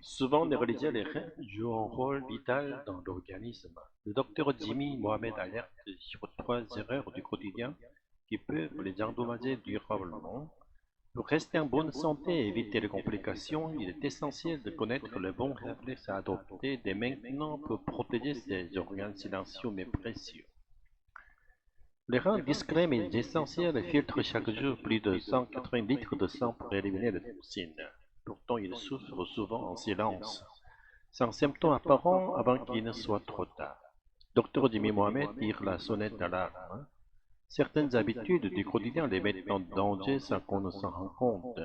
Souvent néralisés, les reins jouent un rôle vital dans l'organisme. Le docteur Jimmy Mohamed alerte sur trois erreurs du quotidien qui peuvent les endommager durablement. Pour rester en bonne santé et éviter les complications, il est essentiel de connaître le bon réflexe à adopter dès maintenant pour protéger ces organes silencieux mais précieux. Les reins discrets mais essentiels filtrent chaque jour plus de 180 litres de sang pour éliminer les toxines. Pourtant, ils souffrent souvent en silence, sans symptômes apparents avant qu'il ne soit trop tard. Docteur Jimmy Mohamed tire la sonnette d'alarme. Certaines habitudes du quotidien les mettent en danger sans qu'on ne s'en rende compte.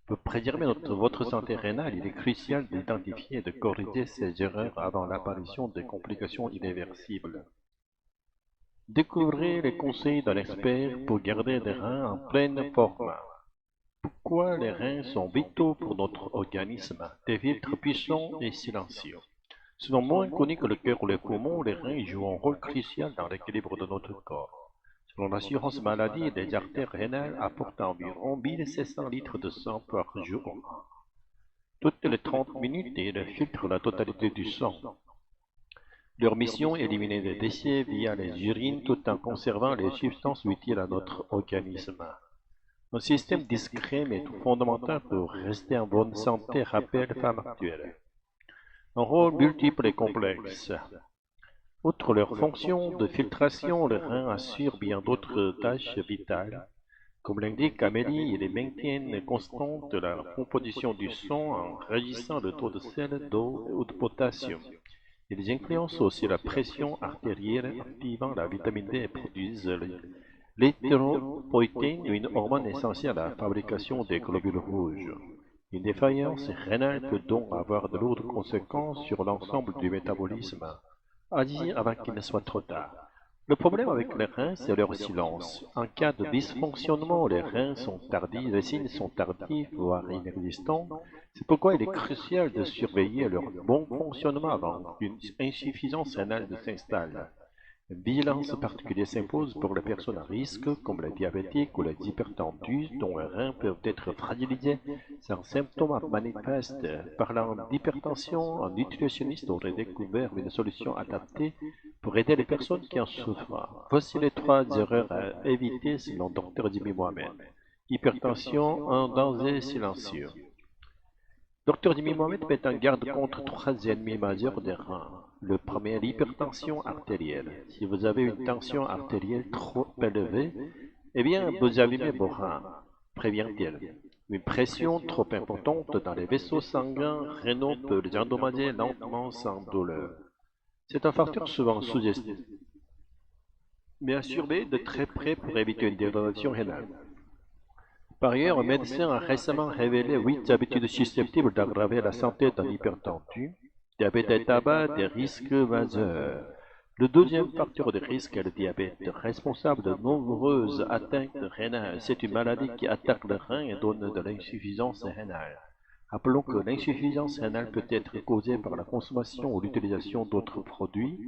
Pour préserver votre santé rénale, il est crucial d'identifier et de corriger ces erreurs avant l'apparition de complications irréversibles. Découvrez les conseils d'un expert pour garder des reins en pleine forme. Pourquoi les reins sont vitaux pour notre organisme? Des filtres puissants et silencieux. Souvent moins connus que le cœur ou les poumons, les reins jouent un rôle crucial dans l'équilibre de notre corps. Selon l'assurance maladie, les artères rénales apportent environ 1700 litres de sang par jour. Toutes les 30 minutes, ils filtrent la totalité du sang. Leur mission est d'éliminer les déchets via les urines tout en conservant les substances utiles à notre organisme. Un système discret mais fondamental pour rester en bonne santé rappelle femme actuelle. Un rôle multiple et complexe. Outre leur fonction de filtration, les reins assurent bien d'autres tâches vitales. Comme l'indique Amélie, ils maintiennent constante la composition du sang en régissant le taux de sel, d'eau ou de potassium. Ils influencent aussi la pression artérielle, activant la vitamine D et produisent l'érythropoïétine, une hormone essentielle à la fabrication des globules rouges. Une défaillance rénale peut donc avoir de lourdes conséquences sur l'ensemble du métabolisme. Agir avant qu'il ne soit trop tard. Le problème avec les reins, c'est leur silence. En cas de dysfonctionnement, les reins sont tardifs, les signes sont tardifs, voire inexistants. C'est pourquoi il est crucial de surveiller leur bon fonctionnement avant qu'une insuffisance rénale ne s'installe. Une vigilance particulière s'impose pour les personnes à risque, comme les diabétiques ou les hypertendus, dont les reins peuvent être fragilisés sans symptômes manifestes. Parlant d'hypertension, un nutritionniste aurait découvert une solution adaptée pour aider les personnes qui en souffrent. Voici les trois erreurs à éviter selon Dr Jimmy Mohamed. Hypertension, un danger silencieux. Dr Jimmy Mohamed met en garde contre trois ennemis majeurs des reins. Le premier, l'hypertension artérielle. Si vous avez une tension artérielle trop élevée, eh bien, vous abîmez vos reins, prévient-il. Une pression trop importante dans les vaisseaux sanguins rénaux peut les endommager lentement sans douleur. C'est un facteur souvent sous-estimé, mais à surveiller de très près pour éviter une dégradation rénale. Par ailleurs, un médecin a récemment révélé 8 habitudes susceptibles d'aggraver la santé d'un hypertendu. Diabète et tabac, des risques majeurs. Le deuxième facteur de risque est le diabète, responsable de nombreuses atteintes rénales. C'est une maladie qui attaque le rein et donne de l'insuffisance rénale. Rappelons que l'insuffisance rénale peut être causée par la consommation ou l'utilisation d'autres produits.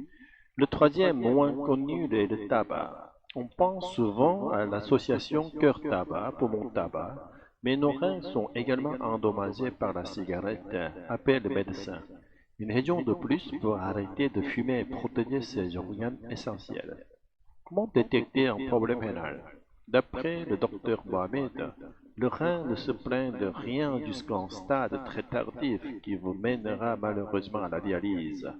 Le troisième, moins connu, est le tabac. On pense souvent à l'association cœur-tabac, poumon-tabac, mais nos reins sont également endommagés par la cigarette, appelle le médecin. Une raison de plus pour arrêter de fumer et protéger ces organes essentiels. Comment détecter un problème rénal? D'après le docteur Mohamed, le rein ne se plaint de rien jusqu'à un stade très tardif qui vous mènera malheureusement à la dialyse.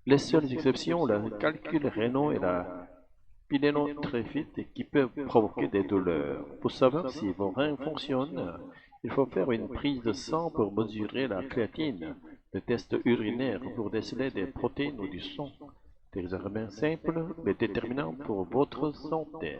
Les seules exceptions, le calcul rénal et la pyélonéphritite qui peuvent provoquer des douleurs. Pour savoir si vos reins fonctionnent, il faut faire une prise de sang pour mesurer la créatine, le test urinaire pour déceler des protéines ou du sang. Des examens simples mais déterminants pour votre santé.